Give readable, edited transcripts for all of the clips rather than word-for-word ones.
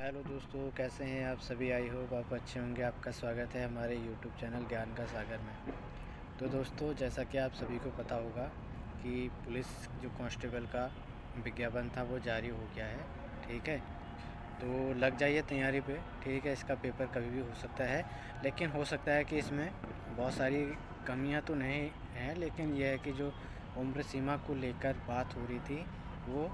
Hello दोस्तों, कैसे हैं आप सभी। आई होप आप अच्छे होंगे। आपका स्वागत है हमारे यूट्यूब चैनल ज्ञान का सागर में। तो दोस्तों, जैसा कि आप सभी को पता होगा कि पुलिस जो कांस्टेबल का विज्ञापन था वो जारी हो गया है। ठीक है, तो लग जाइए तैयारी पे। ठीक है, इसका पेपर कभी भी हो सकता है, लेकिन हो सकता है कि इसमें बहुत सारी कमियां तो नहीं हैं, लेकिन यह है कि जो उम्र सीमा को लेकर बात हो रही थी वो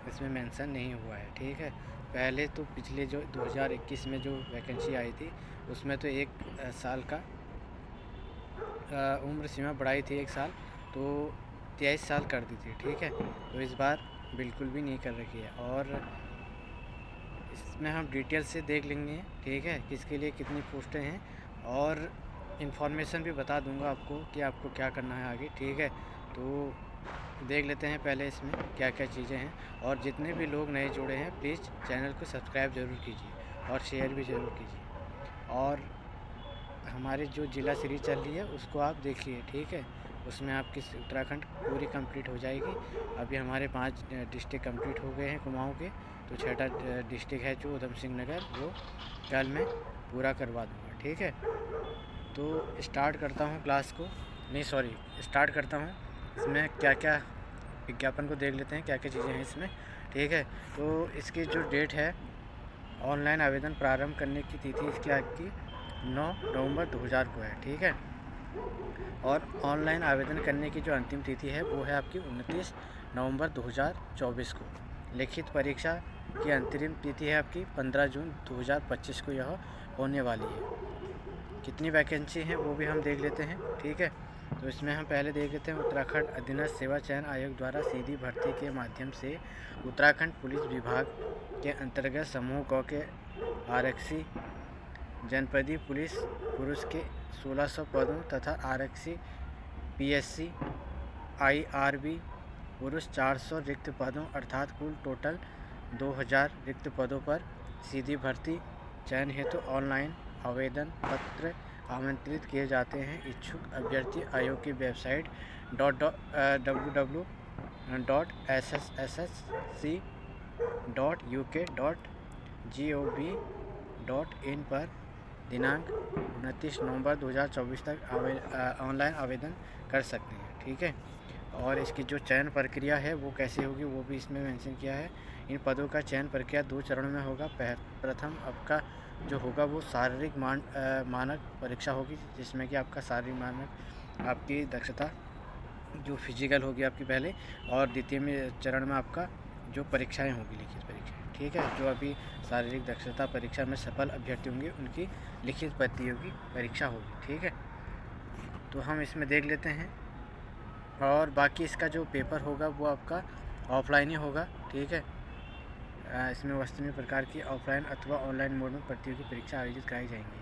इसमें मेंशन नहीं हुआ है। ठीक है, पहले तो पिछले जो 2021 में जो वैकेंसी आई थी उसमें तो एक साल का उम्र सीमा बढ़ाई थी, एक साल, तो 23 साल कर दी थी। ठीक है, तो इस बार बिल्कुल भी नहीं कर रखी है और इसमें हम डिटेल से देख लेंगे। ठीक है, किसके लिए कितनी पोस्टें हैं और इन्फॉर्मेशन भी बता दूंगा आपको कि आपको क्या करना है आगे। ठीक है, तो देख लेते हैं पहले इसमें क्या क्या चीज़ें हैं। और जितने भी लोग नए जुड़े हैं प्लीज़ चैनल को सब्सक्राइब ज़रूर कीजिए और शेयर भी ज़रूर कीजिए। और हमारी जो जिला सीरीज चल रही है उसको आप देखिए। ठीक है, उसमें आपकी उत्तराखंड पूरी कंप्लीट हो जाएगी। अभी हमारे 5 डिस्ट्रिक्ट कंप्लीट हो गए हैं कुमाऊँ के, तो 6ठा डिस्ट्रिक्ट है जो उधम सिंह नगर, वो कल मैं पूरा करवा दूँगा। ठीक है, तो स्टार्ट करता हूँ क्लास को। नहीं सॉरी, स्टार्ट करता हूँ। इसमें क्या क्या विज्ञापन को देख लेते हैं, क्या क्या चीज़ें हैं इसमें। ठीक है, तो इसकी जो डेट है, ऑनलाइन आवेदन प्रारंभ करने की तिथि इसकी आपकी 9 नवंबर 2000 को है। ठीक है, और ऑनलाइन आवेदन करने की जो अंतिम तिथि है वो है आपकी 29 नवंबर 2024 को। लिखित परीक्षा की अंतरिम तिथि है आपकी 15 जून 2025 को यह होने वाली है। कितनी वैकेंसी हैं वो भी हम देख लेते हैं। ठीक है, तो इसमें हम पहले देख लेते हैं उत्तराखंड अधीनस्थ सेवा चयन आयोग द्वारा सीधी भर्ती के माध्यम से उत्तराखंड पुलिस विभाग के अंतर्गत समूह क के आरक्षी जनपदीय पुलिस पुरुष के 1600 पदों तथा आरक्षी पीएससी आईआरबी पुरुष 400 रिक्त पदों अर्थात कुल टोटल 2000 रिक्त पदों पर सीधी भर्ती चयन हेतु ऑनलाइन आवेदन पत्र आमंत्रित किए जाते हैं। इच्छुक अभ्यर्थी आयोग की वेबसाइट www.ssc.uk.gov.in पर दिनांक 29 नवंबर 2024 तक ऑनलाइन आवेदन कर सकते हैं। ठीक है, और इसकी जो चयन प्रक्रिया है वो कैसे होगी वो भी इसमें मेंशन किया है। इन पदों का चयन प्रक्रिया 2 चरणों में होगा। प्रथम आपका जो होगा वो शारीरिक मानक परीक्षा होगी, जिसमें कि आपका शारीरिक मानक आपकी दक्षता जो फिजिकल होगी आपकी पहले, और द्वितीय में चरण में आपका जो परीक्षाएं होगी लिखित परीक्षाएं। ठीक है, जो अभी शारीरिक दक्षता परीक्षा में सफल अभ्यर्थी होंगे उनकी लिखित प्रतियोगी परीक्षा होगी। ठीक है, तो हम इसमें देख लेते हैं। और बाकी इसका जो पेपर होगा वो आपका ऑफलाइन ही होगा। ठीक है, इसमें वस्तुनिष्ठ प्रकार की ऑफलाइन अथवा ऑनलाइन मोड में प्रतियोगी परीक्षा आयोजित कराई जाएंगी।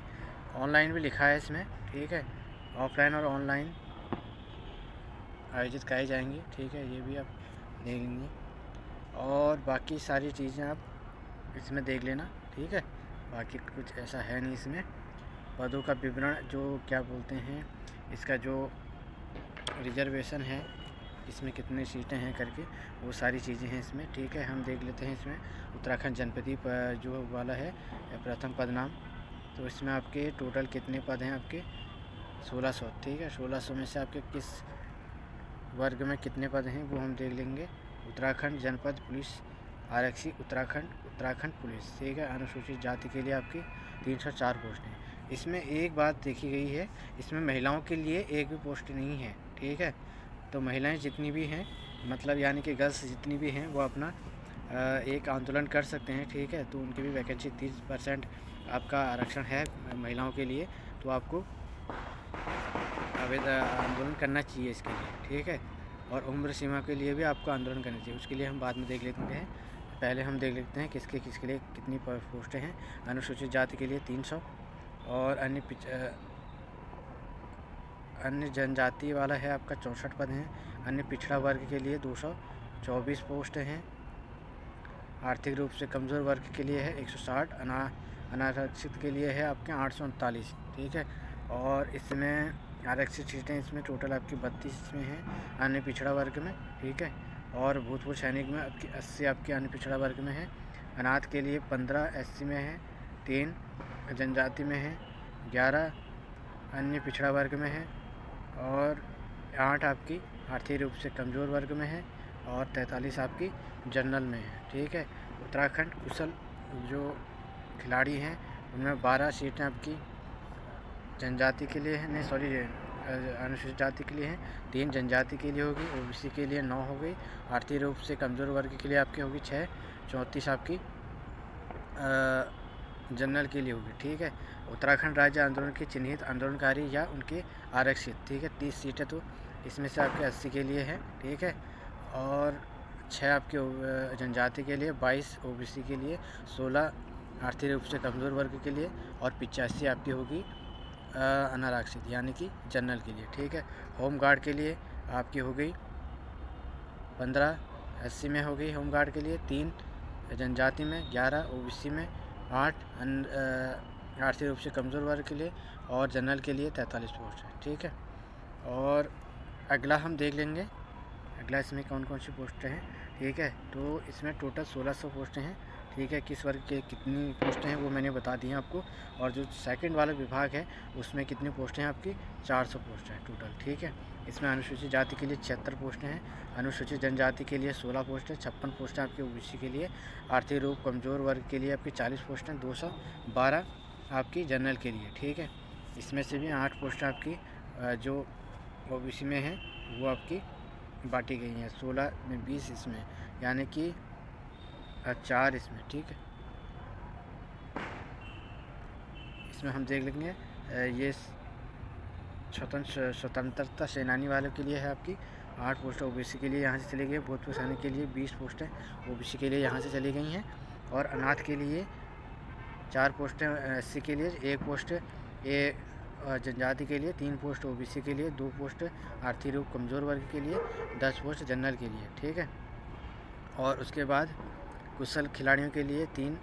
ऑनलाइन भी लिखा है इसमें। ठीक है, ऑफलाइन और ऑनलाइन आयोजित कराई जाएंगी। ठीक है, ये भी आप देख लेंगे और बाकी सारी चीज़ें आप इसमें देख लेना। ठीक है, बाकी कुछ ऐसा है नहीं इसमें। पदों का विवरण जो क्या बोलते हैं, इसका जो रिजर्वेशन है, इसमें कितनी सीटें हैं करके, वो सारी चीज़ें हैं इसमें। ठीक है, हम देख लेते हैं इसमें उत्तराखंड जनपदी पर जो वाला है प्रथम पद नाम, तो इसमें आपके टोटल कितने पद हैं आपके 1600। ठीक है, 1600 में से आपके किस वर्ग में कितने पद हैं वो हम देख लेंगे। उत्तराखंड जनपद पुलिस आरक्षी उत्तराखंड पुलिस। ठीक है, अनुसूचित जाति के लिए आपकी 304 पोस्ट हैं। इसमें एक बात देखी गई है, इसमें महिलाओं के लिए एक भी पोस्ट नहीं है। ठीक है, तो महिलाएं जितनी भी हैं, मतलब यानी कि गर्ल्स जितनी भी हैं, वो अपना एक आंदोलन कर सकते हैं। ठीक है, तो उनकी भी वैकेंसी 30% आपका आरक्षण है महिलाओं के लिए, तो आपको आंदोलन करना चाहिए इसके लिए। ठीक है, और उम्र सीमा के लिए भी आपको आंदोलन करना चाहिए, उसके लिए हम बाद में देख लेते हैं। पहले हम देख लेते हैं किसके लिए कितनी पोस्टें हैं। अनुसूचित जाति के लिए 300 और अन्य जनजाति वाला है आपका 64 पद हैं। अन्य पिछड़ा वर्ग के लिए 224 पोस्ट हैं। आर्थिक रूप से कमज़ोर वर्ग के लिए है 160। अनारक्षित के लिए है आपके 839। ठीक है, और इसमें आरक्षित सीटें इसमें टोटल आपकी 32 में हैं अन्य पिछड़ा वर्ग में। ठीक है, और भूतपूर्व सैनिक में आपकी 80 आपके अन्य पिछड़ा वर्ग में है। अनाथ के लिए 15 SC में है, 3 जनजाति में है, 11 अन्य पिछड़ा वर्ग में है और 8 आपकी आर्थिक रूप से कमज़ोर वर्ग में है और 43 आपकी जनरल में है। ठीक है। उत्तराखंड कुशल जो खिलाड़ी हैं उनमें 12 सीटें आपकी जनजाति के लिए है, नहीं सॉरी अनुसूचित जाति के लिए है, 3 जनजाति के लिए होगी, OBC के लिए 9 हो गई, आर्थिक रूप से कमज़ोर वर्ग के लिए आपकी होगी 6, 34 आपकी जनरल के लिए होगी। ठीक है। उत्तराखंड राज्य आंदोलन के चिन्हित आंदोलनकारी या उनके आरक्षित। ठीक है। 30 सीटें तो इसमें से आपके 80 के लिए है। ठीक है। और 6 आपके जनजाति के लिए, 22 OBC के लिए, 16 आर्थिक रूप से कमज़ोर वर्ग के लिए और 85 आपकी होगी अनारक्षित यानी कि जनरल के लिए। ठीक है। होम गार्ड के लिए आपकी हो गई 15 SC में हो गई होम गार्ड के लिए, 3 जनजाति में, 11 OBC में, 8 आर्थिक रूप से कमज़ोर वर्ग के लिए और जनरल के लिए 43 पोस्ट है। ठीक है। और अगला हम देख लेंगे अगला इसमें कौन कौन सी पोस्टें हैं। ठीक है। तो इसमें टोटल 1600 पोस्टें हैं। ठीक है। किस वर्ग के कितनी पोस्टें हैं वो मैंने बता दी हैं आपको। और जो सेकंड वाला विभाग है उसमें कितनी पोस्टें हैं आपकी 400 पोस्टें हैं टोटल। ठीक है। इसमें अनुसूचित जाति के लिए 76 पोस्टें हैं, अनुसूचित जनजाति के लिए 16 पोस्टें, 56 पोस्टें आपके OBC के लिए, आर्थिक रूप कमज़ोर वर्ग के लिए आपकी 40 पोस्टें, 212 आपकी जनरल के लिए। ठीक है। इसमें से भी 8 पोस्टें आपकी जो OBC में हैं वो आपकी बांटी गई हैं, 16 में 20 इसमें यानी कि 4 इसमें। ठीक है। इसमें हम देख लेंगे ये स्वतंत्रता सेनानी वालों के लिए है आपकी 8 पोस्टें OBC के लिए यहाँ से चली गई, भूतपूर्व सैनिक के लिए 20 पोस्टें OBC के लिए यहाँ से चली गई हैं और अनाथ के लिए 4 पोस्टें SC के लिए, 1 पोस्ट जनजाति के लिए, 3 पोस्ट OBC के लिए, 2 पोस्ट आर्थिक रूप कमज़ोर वर्ग के लिए, 10 पोस्ट जनरल के लिए। ठीक है। और उसके बाद कुशल खिलाड़ियों के लिए 3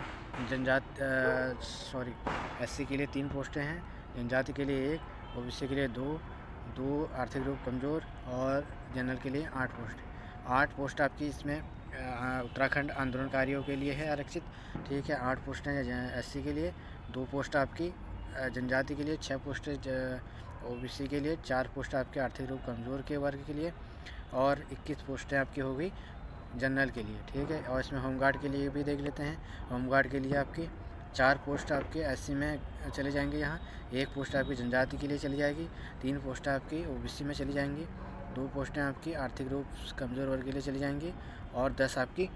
SC के लिए 3 पोस्टें हैं, जनजाति के लिए 1, OBC के लिए 2 आर्थिक रूप कमज़ोर और जनरल के लिए 8 पोस्ट। 8 पोस्ट आपकी इसमें उत्तराखंड आंदोलनकारियों के लिए है आरक्षित। ठीक है। 8 पोस्टें SC के लिए, 2 पोस्ट आपकी जनजाति के लिए, 6 पोस्ट OBC के लिए, 4 पोस्ट आपके आर्थिक रूप कमज़ोर के वर्ग के लिए और 21 पोस्टें आपकी हो गई जनरल के लिए। ठीक है। और इसमें होमगार्ड के लिए भी देख लेते हैं। होमगार्ड के लिए आपकी 4 पोस्ट आपके SC में चले जाएंगे यहाँ, 1 पोस्ट आपकी जनजाति के लिए चली जाएगी, 3 पोस्ट आपकी OBC में चली जाएंगी, 2 पोस्टें आपकी आर्थिक रूप कमज़ोर वर्ग के लिए चली जाएंगी और 10 आपकी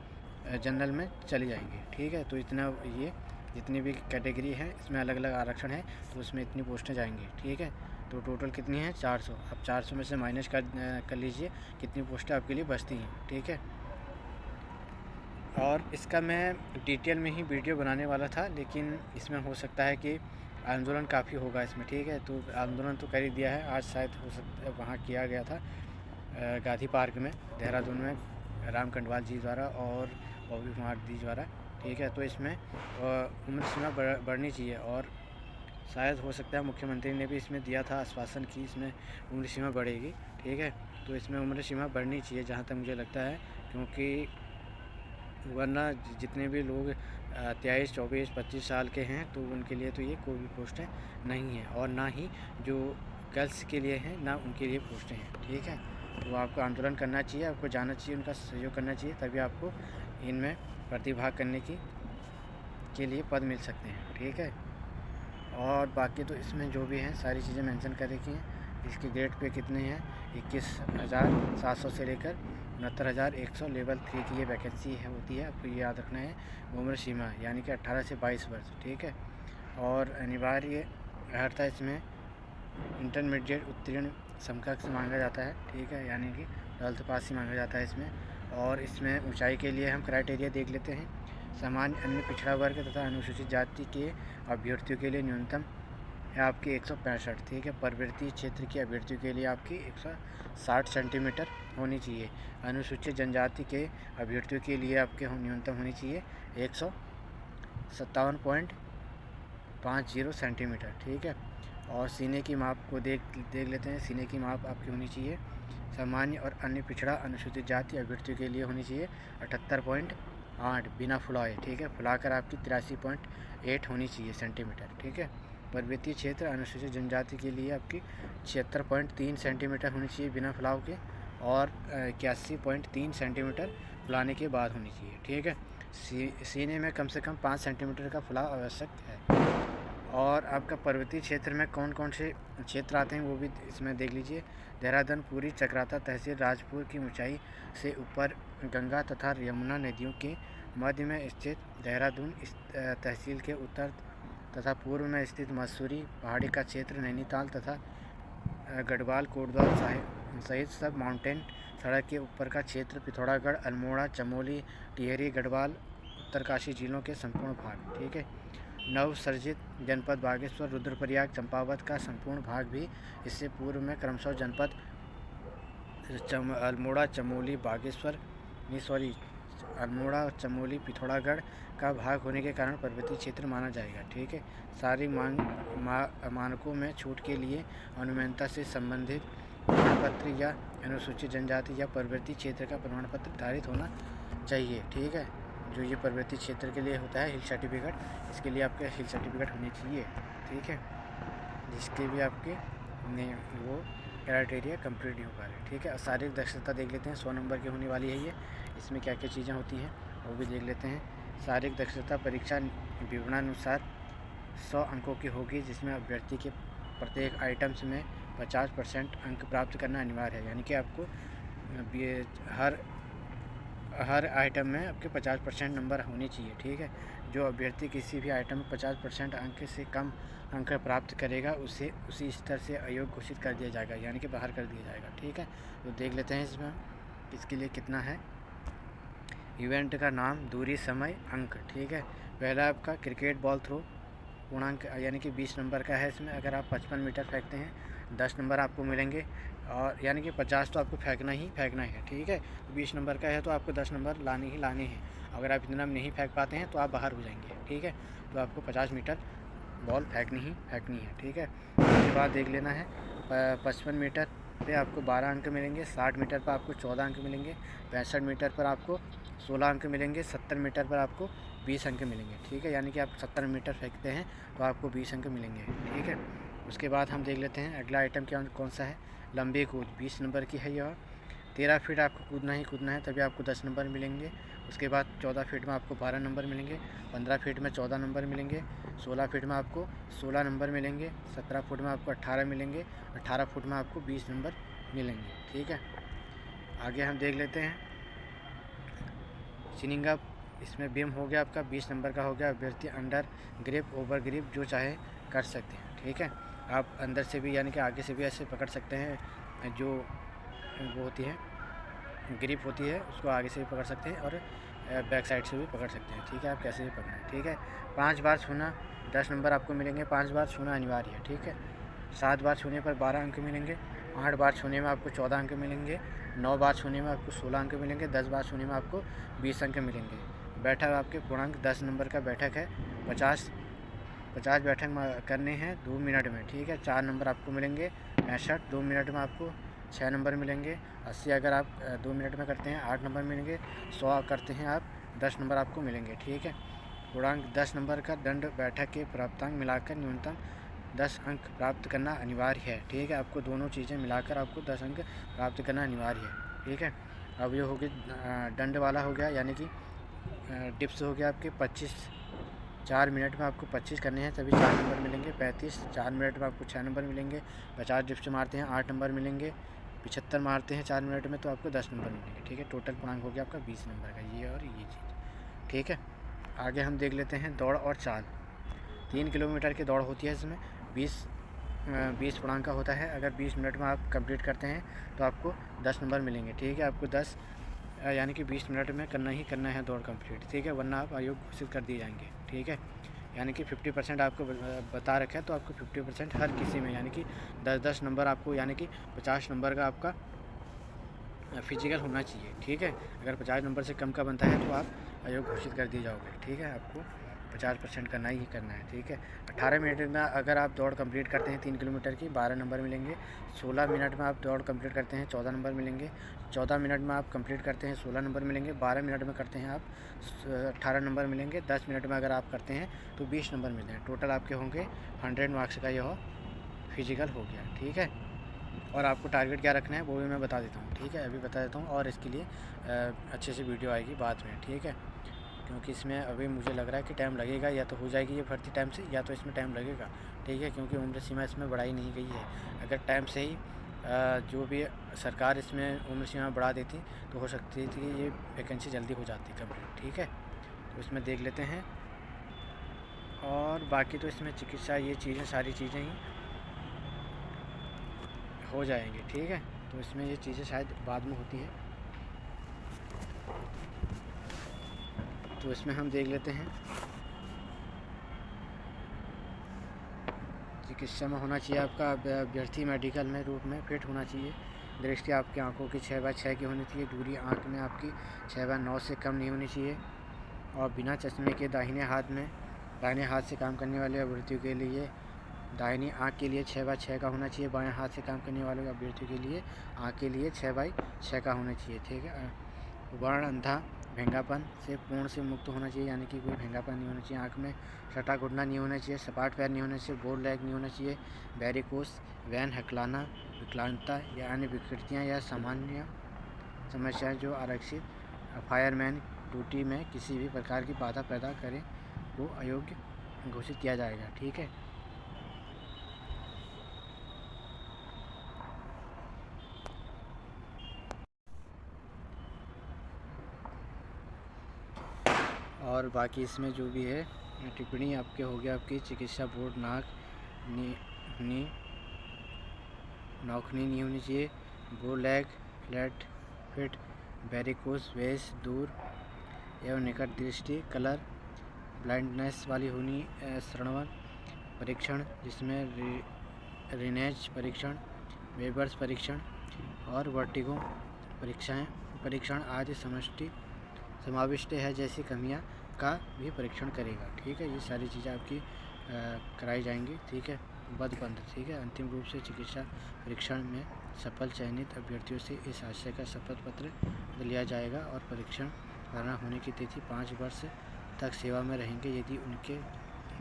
जनरल में चली जाएंगी। ठीक है। तो इतना ये जितनी भी कैटेगरी है इसमें अलग अलग आरक्षण है तो उसमें इतनी पोस्टें जाएंगी। ठीक है। तो टोटल कितनी है 400। अब 400 में से माइनस कर लीजिए कितनी पोस्टें आपके लिए बचती हैं। ठीक है। और इसका मैं डिटेल में ही वीडियो बनाने वाला था लेकिन इसमें हो सकता है कि आंदोलन काफ़ी होगा इसमें। ठीक है। तो आंदोलन तो कर ही दिया है, आज शायद हो सकता है वहाँ किया गया था गांधी पार्क में देहरादून में राम कंडवाल जी द्वारा और बॉबी कुमार जी द्वारा। ठीक है। तो इसमें उम्र सीमा बढ़नी चाहिए और शायद हो सकता है मुख्यमंत्री ने भी इसमें दिया था आश्वासन कि इसमें उम्र सीमा बढ़ेगी। ठीक है। तो इसमें उम्र सीमा बढ़नी चाहिए जहाँ तक मुझे लगता है, क्योंकि वरना जितने भी लोग 23, 24, 25 साल के हैं तो उनके लिए तो ये कोई भी पोस्टें नहीं है और ना ही जो गर्ल्स के लिए हैं ना उनके लिए पोस्टें हैं। ठीक है। तो आपको आंदोलन करना चाहिए, आपको जाना चाहिए, उनका सहयोग करना चाहिए, तभी आपको इनमें प्रतिभाग करने के लिए पद मिल सकते हैं। ठीक है। और बाकी तो इसमें जो भी हैं सारी चीज़ें मेंशन कर रखी हैं। इसके ग्रेड पे कितने हैं 21,700 से लेकर 69,100 लेवल 3 की ये वैकेंसी है होती है, आपको ये याद रखना है। उम्र सीमा यानी कि 18 से 22 वर्ष। ठीक है। और अनिवार्य अर्हता इसमें इंटरमीडिएट उत्तीर्ण समकक्ष मांगा जाता है। ठीक है। यानी कि 12th पास ही मांगा जाता है इसमें। और इसमें ऊंचाई के लिए हम क्राइटेरिया देख लेते हैं। सामान्य अन्य पिछड़ा वर्ग तथा अनुसूचित जाति के अभ्यर्थियों के लिए न्यूनतम है आपकी 165। ठीक है। प्रवृत्ति क्षेत्र के अभ्यर्थियों के लिए आपकी 160 सेंटीमीटर होनी चाहिए। अनुसूचित जनजाति के अभ्यर्थियों के लिए आपके न्यूनतम होनी चाहिए 157.50 सेंटीमीटर। ठीक है। और सीने की माप को देख लेते हैं। सीने की माप आपकी होनी चाहिए सामान्य और अन्य पिछड़ा अनुसूचित जाति अभ्यर्थियों के लिए होनी चाहिए 78 8 बिना फुलाए, ठीक है, फुलाकर आपकी 83.8 होनी चाहिए सेंटीमीटर, ठीक है। पर्वतीय क्षेत्र अनुसूचित जनजाति के लिए आपकी 76.3 सेंटीमीटर होनी चाहिए बिना फुलाव के, और 81.3 सेंटीमीटर फुलाने के बाद होनी चाहिए, ठीक है। सीने में कम से कम 5 सेंटीमीटर का फुलाव आवश्यक है। और आपका पर्वतीय क्षेत्र में कौन कौन से क्षेत्र आते हैं वो भी इसमें देख लीजिए। देहरादून, पुरी, चक्राता तहसील राजपुर की ऊंचाई से ऊपर गंगा तथा यमुना नदियों के मध्य में स्थित देहरादून तहसील के उत्तर तथा पूर्व में स्थित मसूरी पहाड़ी का क्षेत्र, नैनीताल तथा गढ़वाल, कोटद्वार सहित सब माउंटेन सड़क के ऊपर का क्षेत्र, पिथौरागढ़, अल्मोड़ा, चमोली, टिहरी, गढ़वाल, उत्तरकाशी जिलों के संपूर्ण भाग, ठीक है। नवसर्जित जनपद बागेश्वर, रुद्रप्रयाग, चंपावत का संपूर्ण भाग भी इससे पूर्व में क्रमशः जनपद अल्मोड़ा, चमोली, अल्मोड़ा, चमोली, पिथौरागढ़ का भाग होने के कारण पर्वतीय क्षेत्र माना जाएगा, ठीक है। सारी मानकों में छूट के लिए अनुमानता से संबंधित प्रमाण पत्र या अनुसूचित जनजाति या पर्वतीय क्षेत्र का प्रमाण पत्र धारित होना चाहिए, ठीक है। जो ये पर्वतीय क्षेत्र के लिए होता है हिल सर्टिफिकेट, इसके लिए आपके हिल सर्टिफिकेट होनी चाहिए, ठीक है, जिसके भी आपके वो क्राइटेरिया कंप्लीट नहीं हो पा रहे, ठीक है। शारीरिक दक्षता देख लेते हैं, 100 नंबर की होने वाली है ये। इसमें क्या क्या चीज़ें होती हैं वो भी देख लेते हैं। शारीरिक दक्षता परीक्षा विवरणानुसार 100 अंकों की होगी, जिसमें अभ्यर्थी के प्रत्येक आइटम्स में 50% अंक प्राप्त करना अनिवार्य है, यानी कि आपको हर आइटम में आपके 50% नंबर होने चाहिए, ठीक है। जो अभ्यर्थी किसी भी आइटम में 50% अंक से कम अंक प्राप्त करेगा उसे उसी स्तर से अयोग्य घोषित कर दिया जाएगा, यानी कि बाहर कर दिया जाएगा, ठीक है। तो देख लेते हैं इसमें इसके लिए कितना है। इवेंट का नाम, दूरी, समय, अंक, ठीक है। पहला आपका क्रिकेट बॉल थ्रो, पूर्णांक यानी कि 20 नंबर का है। इसमें अगर आप 55 मीटर फेंकते हैं 10 नंबर आपको मिलेंगे, और यानी कि 50 तो आपको फेंकना ही है, ठीक है। 20 नंबर का है तो आपको 10 नंबर लाने हैं। अगर आप इतना नहीं फेंक पाते हैं तो आप बाहर हो जाएंगे, ठीक है। तो आपको 50 मीटर बॉल फेंकनी है, ठीक है। उसके बाद देख लेना है 55 मीटर पे आपको 12 अंक मिलेंगे, 60 मीटर पर आपको 14 अंक मिलेंगे, 65 मीटर पर आपको 16 अंक मिलेंगे, 70 मीटर पर आपको 20 अंक मिलेंगे, ठीक है। यानी कि आप 70 मीटर फेंकते हैं तो आपको 20 अंक मिलेंगे, ठीक है। उसके बाद हम देख लेते हैं अगला आइटम कौन सा है। लंबी कूद 20 नंबर की है यह। 13 फीट आपको कूदना है, तभी आपको 10 नंबर मिलेंगे। उसके बाद 14 फीट में आपको 12 नंबर मिलेंगे, 15 फीट में 14 नंबर मिलेंगे, 16 फीट में आपको 16 नंबर मिलेंगे, 17 फुट में आपको 18 मिलेंगे, 18 फुट में आपको 20 नंबर मिलेंगे, ठीक है। आगे हम देख लेते हैं चिनिंगा, इसमें बीम हो गया आपका 20 नंबर का हो गया। अभ्यर्थी अंडर ग्रिप, ओवर ग्रिप जो चाहे कर सकते हैं, ठीक है। आप अंदर से भी यानी कि आगे से भी ऐसे पकड़ सकते हैं, जो वो होती है ग्रिप होती है उसको आगे से भी पकड़ सकते हैं और बैक साइड से भी पकड़ सकते हैं, ठीक है। आप कैसे भी पकड़ें, ठीक है। 5 बार छूना 10 नंबर आपको मिलेंगे, 5 बार छूना अनिवार्य है, ठीक है। 7 बार छूने पर 12 अंक मिलेंगे, 8 बार छूने में आपको 14 अंक मिलेंगे, 9 बार छूने में आपको 16 अंक मिलेंगे, 10 बार छूने में आपको 20 अंक मिलेंगे। बैठक आपके पूर्णांक 10 नंबर का बैठक है, 50 बैठक करने हैं 2 मिनट में, ठीक है। 4 नंबर आपको मिलेंगे। 65 2 मिनट में आपको 6 नंबर मिलेंगे। 80 अगर आप 2 मिनट में करते हैं 8 नंबर मिलेंगे। 100 करते हैं आप 10 नंबर आपको मिलेंगे, ठीक है। पूर्णांक 10 नंबर का दंड बैठक के प्राप्तांक मिलाकर न्यूनतम 10 अंक प्राप्त करना अनिवार्य है, ठीक है। आपको दोनों चीज़ें मिलाकर आपको 10 अंक प्राप्त करना अनिवार्य है, ठीक है। अब ये हो गया दंड वाला हो गया, यानी कि डिप्स हो गया आपके 25 4 मिनट में आपको 25 करने हैं तभी 4 नंबर मिलेंगे। 35 4 मिनट में आपको 6 नंबर मिलेंगे। 50 डिप्स मारते हैं 8 नंबर मिलेंगे। 75 मारते हैं 4 मिनट में तो आपको 10 नंबर मिलेंगे, ठीक है। टोटल पूर्णांक हो गया आपका 20 नंबर का, ये और ये चीज़, ठीक है। आगे हम देख लेते हैं दौड़ और चाल। 3 किलोमीटर की दौड़ होती है, इसमें 20 पूर्णांक का होता है। अगर 20 मिनट में आप कंप्लीट करते हैं तो आपको 10 नंबर मिलेंगे, ठीक है। आपको 10 यानी कि 20 मिनट में करना है दौड़ कंप्लीट, ठीक है, वरना आप अयोग्य घोषित कर दिए जाएंगे, ठीक है। यानी कि 50% आपको बता रखा है तो आपको 50% हर किसी में, यानी कि 10-10 नंबर आपको, यानी कि 50 नंबर का आपका फिजिकल होना चाहिए, ठीक है। अगर 50 नंबर से कम का बनता है तो आप अयोग्य घोषित कर दिए जाओगे, ठीक है। आपको 50% करना ही करना है, ठीक है। 18 मिनट में अगर आप दौड़ कंप्लीट करते हैं 3 किलोमीटर की, 12 नंबर मिलेंगे। 16 मिनट में आप दौड़ कंप्लीट करते हैं, 14 नंबर मिलेंगे। 14 मिनट में आप कंप्लीट करते हैं, 16 नंबर मिलेंगे। 12 मिनट में करते हैं आप 18 नंबर मिलेंगे। 10 मिनट में अगर आप करते हैं तो 20 नंबर मिलते हैं। टोटल आपके होंगे 100 मार्क्स का यह फिजिकल हो गया, ठीक है। और आपको टारगेट क्या रखना है वो भी मैं बता देता हूँ, ठीक है। अभी बता देता हूँ, और इसके लिए अच्छे से वीडियो आएगी बाद में, ठीक है। क्योंकि इसमें अभी मुझे लग रहा है कि टाइम लगेगा, या तो हो जाएगी ये भर्ती टाइम से, या तो इसमें टाइम लगेगा, ठीक है। क्योंकि उम्र सीमा इसमें बढ़ाई नहीं गई है। अगर टाइम से ही जो भी सरकार इसमें उम्र सीमा बढ़ा देती तो हो सकती थी ये वैकेंसी जल्दी हो जाती कंप्लीट, ठीक है। तो इसमें देख लेते हैं। और बाकी तो इसमें चिकित्सा ये चीज़ें सारी चीज़ें ही हो जाएंगी, ठीक है। तो इसमें ये चीज़ें शायद बाद में होती हैं, तो इसमें हम देख लेते हैं। चिकित्सा में होना चाहिए आपका अभ्यर्थी मेडिकल में रूप में फिट होना चाहिए। दृष्टि आपकी आंखों की 6/6 की होनी चाहिए। दूरी आंख में आपकी 6/9 से कम नहीं होनी चाहिए। और बिना चश्मे के दाहिने हाथ से काम करने वाले अभ्यर्थियों के लिए दाहिनी आंख के लिए 6/6 का होना चाहिए। बाएं हाथ से काम करने वाले अभ्यर्थियों के लिए आंख के लिए 6/6 का होना चाहिए, ठीक है। वर्ण अंधा भेंगापन से पूर्ण से मुक्त होना चाहिए, यानी कि कोई भेंगापन नहीं होना चाहिए। आँख में सटा घुटना नहीं होना चाहिए। सपाट पैर नहीं होना चाहिए। बोर लेग नहीं होना चाहिए। वेरिकोस वैन हकलाना, विकलांगता या अन्य विकृतियाँ या सामान्य समस्याएं जो आरक्षित फायरमैन ड्यूटी में किसी भी प्रकार की बाधा पैदा करें को अयोग्य घोषित किया जाएगा, ठीक है। और बाकी इसमें जो भी है टिप्पणी आपके हो गया आपकी चिकित्सा बोर्ड नौखनी नहीं होनी चाहिए। बो लेग फ्लैट फिट वेरिकोस वेस दूर एवं निकट दृष्टि कलर ब्लाइंडनेस वाली होनी। श्रवण परीक्षण जिसमें रिनेज परीक्षण, वेबर्स परीक्षण और वर्टिगो परीक्षण आदि समाविष्ट है जैसी कमियां का भी परीक्षण करेगा, ठीक है। ये सारी चीज़ें आपकी कराई जाएंगी, ठीक है। बंद, ठीक है। अंतिम रूप से चिकित्सा परीक्षण में सफल चयनित अभ्यर्थियों से इस आशय का शपथ पत्र लिया जाएगा और परीक्षण करना होने की तिथि 5 वर्ष तक सेवा में रहेंगे यदि उनके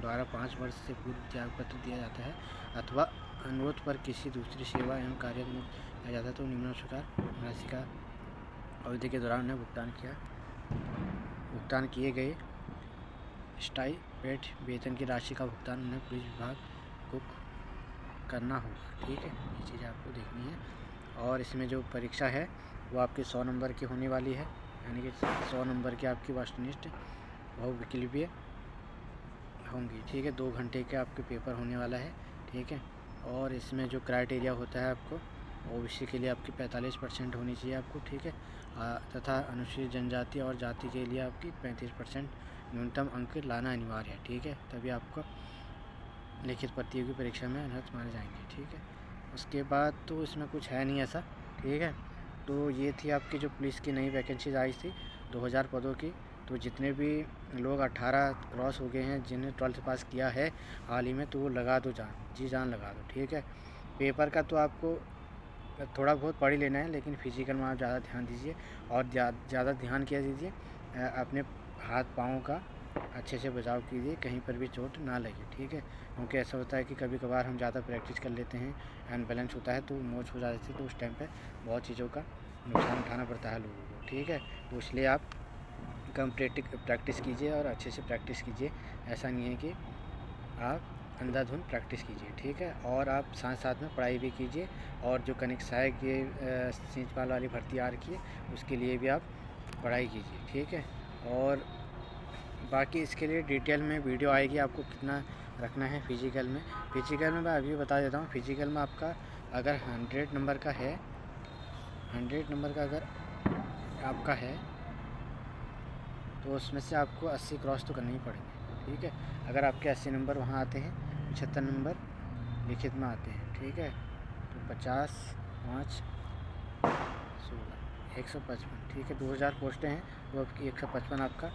द्वारा 5 वर्ष से पूर्व त्याग पत्र दिया जाता है अथवा अनुरोध पर किसी दूसरी सेवा एवं कार्य में किया जाता है तो निम्नानुसार राशि का अवधि के दौरान उन्हें भुगतान किए गए स्टाइपेंड वेतन की राशि का भुगतान उन्हें पुलिस विभाग को करना होगा, ठीक है। ये चीज़ें आपको देखनी है। और इसमें जो परीक्षा है वो आपके 100 नंबर की होने वाली है, यानी कि 100 नंबर की आपकी वस्तुनिष्ठ बहुविकल्पीय होंगी, ठीक है। 2 घंटे के आपके पेपर होने वाला है, ठीक है। और इसमें जो क्राइटेरिया होता है आपको ओबीसी के लिए आपकी 45% होनी चाहिए आपको, ठीक है। तथा अनुसूचित जनजाति और जाति के लिए आपकी 35% न्यूनतम अंक लाना अनिवार्य है, ठीक है। तभी आपको लिखित प्रतियोगी परीक्षा में अनर्हत माने जाएंगे, ठीक है। उसके बाद तो इसमें कुछ है नहीं ऐसा, ठीक है। तो ये थी आपकी जो पुलिस की नई वैकेंसीज आई थी 2000 पदों की। तो जितने भी लोग 18 क्रॉस हो गए हैं जिन्हें 12th पास किया है हाल ही में, तो वो लगा दो जान लगा दो, ठीक है। पेपर का तो आपको थोड़ा बहुत पढ़ ही लेना है, लेकिन फिजिकल में आप ज़्यादा ध्यान दीजिए और ज़्यादा ध्यान क्या दीजिए अपने हाथ पाँव का अच्छे से बचाव कीजिए, कहीं पर भी चोट ना लगे, ठीक है। क्योंकि ऐसा होता है कि कभी कभार हम ज़्यादा प्रैक्टिस कर लेते हैं, अनबैलेंस होता है तो मोच हो जाती है, तो उस टाइम पे बहुत चीज़ों का नुकसान उठाना पड़ता है लोगों को, ठीक है। तो इसलिए आप कम प्रैक्टिस कीजिए और अच्छे से प्रैक्टिस कीजिए। ऐसा नहीं है कि आप अंधाधुंध प्रैक्टिस कीजिए, ठीक है। और आप साथ साथ में पढ़ाई भी कीजिए। और जो कनिक सहायक ये सिंचपाल वाली भर्ती आ रखी है उसके लिए भी आप पढ़ाई कीजिए, ठीक है। और बाकी इसके लिए डिटेल में वीडियो आएगी आपको कितना रखना है फिजिकल में। मैं अभी बता देता हूँ। फिजिकल में आपका अगर 100 नंबर का है, 100 नंबर का अगर आपका है तो उसमें से आपको 80 क्रॉस तो करने ही पड़ेंगे, ठीक है। अगर आपके 80 नंबर वहाँ आते हैं, 75 नंबर लिखित में आते हैं, ठीक है। तो 50 5 16 155, ठीक है। 2000 पोस्टें हैं, वो आपकी 155 आपका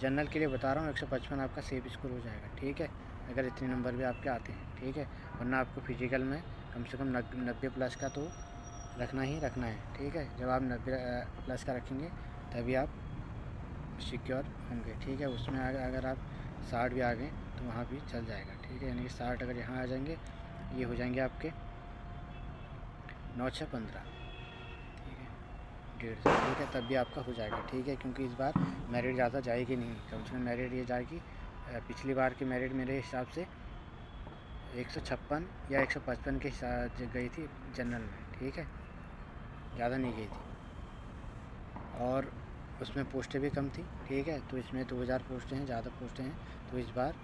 जनरल के लिए बता रहा हूँ 155 आपका सेफ स्कोर हो जाएगा, ठीक है, अगर इतने नंबर भी आपके आते हैं, ठीक है। वरना आपको फिजिकल में कम से कम 90 प्लस का तो रखना ही रखना है, ठीक है। जब आप 90 प्लस का रखेंगे तभी आप सिक्योर होंगे, ठीक है। उसमें अगर आप 60 भी आ गए तो वहाँ भी चल जाएगा, ठीक है। यानी कि 60 अगर यहाँ आ जाएंगे, ये हो जाएंगे आपके 9/6/15, ठीक है, 150, ठीक है, तब भी आपका हो जाएगा, ठीक है। क्योंकि इस बार मेरिट ज़्यादा जाएगी नहीं, कम से कम मेरिट ये जाएगी, पिछली बार की मेरिट मेरे हिसाब से 156 या 155 के हिसाब गई थी जनरल में, ठीक है, ज़्यादा नहीं गई थी। और उसमें पोस्टें भी कम थी, ठीक है। तो इसमें 2000 पोस्टें हैं, ज़्यादा पोस्टें हैं, तो इस बार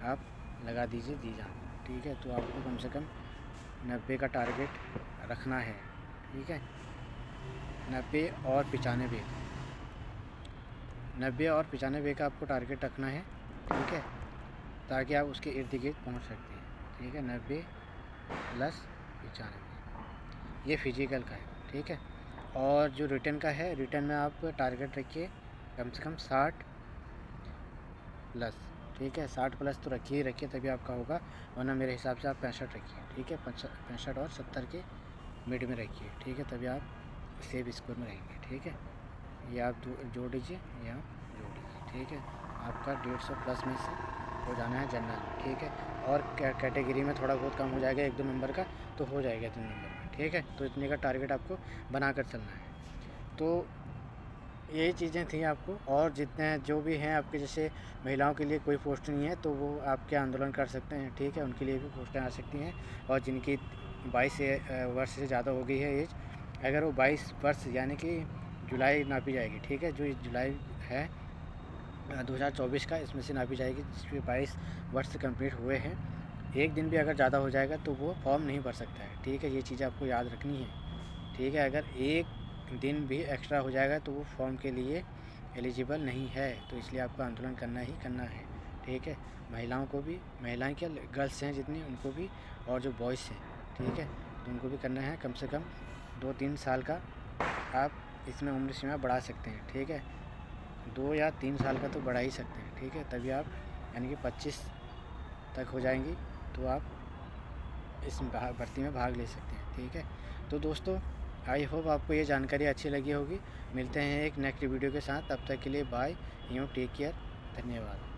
आप लगा दीजिए दीजान, ठीक है। तो आपको कम से कम 90 का टारगेट रखना है, ठीक है। 90 और 95, 90 और 95 का आपको टारगेट रखना है, ठीक है, ताकि आप उसके इर्द गिर्द पहुँच सकते हैं, ठीक है। 90 प्लस 95 ये फिजिकल का है, ठीक है। और जो रिटर्न का है, रिटर्न में आप टारगेट रखिए कम से कम 60 प्लस, ठीक है। 60 प्लस तो रखिए ही रखिए, तभी आपका होगा, वरना मेरे हिसाब से आप 65 रखिए, ठीक है। 65 और 70 के मिड में रखिए, ठीक है, तभी आप सेफ स्कोर में रहेंगे, ठीक है। ये आप जोड़ दीजिए, ये आप जोड़ दीजिए, ठीक है। आपका 150 प्लस में से हो जाना है जनरल, ठीक है। और कैटेगरी में थोड़ा बहुत कम हो जाएगा 1-2 नंबर का, तो हो जाएगा 3 नंबर में, ठीक है। तो इतने का टारगेट आपको बनाकर चलना है। तो यही चीज़ें थी आपको, और जितने जो भी हैं आपके, जैसे महिलाओं के लिए कोई पोस्ट नहीं है तो वो आपके आंदोलन कर सकते हैं, ठीक है, उनके लिए भी पोस्टें आ सकती हैं। और जिनकी 22 वर्ष से ज़्यादा हो गई है एज, अगर वो 22 वर्ष यानी कि जुलाई नापी जाएगी, ठीक है, जो इस जुलाई है 2024 का, इसमें से नापी जाएगी, जिसमें 22 वर्ष कंप्लीट हुए हैं। एक दिन भी अगर ज़्यादा हो जाएगा तो वो फॉर्म नहीं भर सकता है, ठीक है। ये चीज़ें आपको याद रखनी है, ठीक है। अगर एक दिन भी एक्स्ट्रा हो जाएगा तो वो फॉर्म के लिए एलिजिबल नहीं है, तो इसलिए आपको आंदोलन करना ही करना है, ठीक है। महिलाओं को भी, महिलाएं क्या, गर्ल्स हैं जितनी, उनको भी, और जो बॉयज़ हैं, ठीक है, तो उनको भी करना है। कम से कम 2-3 साल का आप इसमें उम्र सीमा बढ़ा सकते हैं, ठीक है, 2 या 3 साल का तो बढ़ा ही सकते हैं, ठीक है। तभी आप यानी कि 25 तक हो जाएंगी तो आप इस भर्ती में भाग ले सकते हैं, ठीक है। तो दोस्तों, आई होप आपको ये जानकारी अच्छी लगी होगी। मिलते हैं एक नेक्स्ट वीडियो के साथ, तब तक के लिए बाय, टेक केयर, धन्यवाद।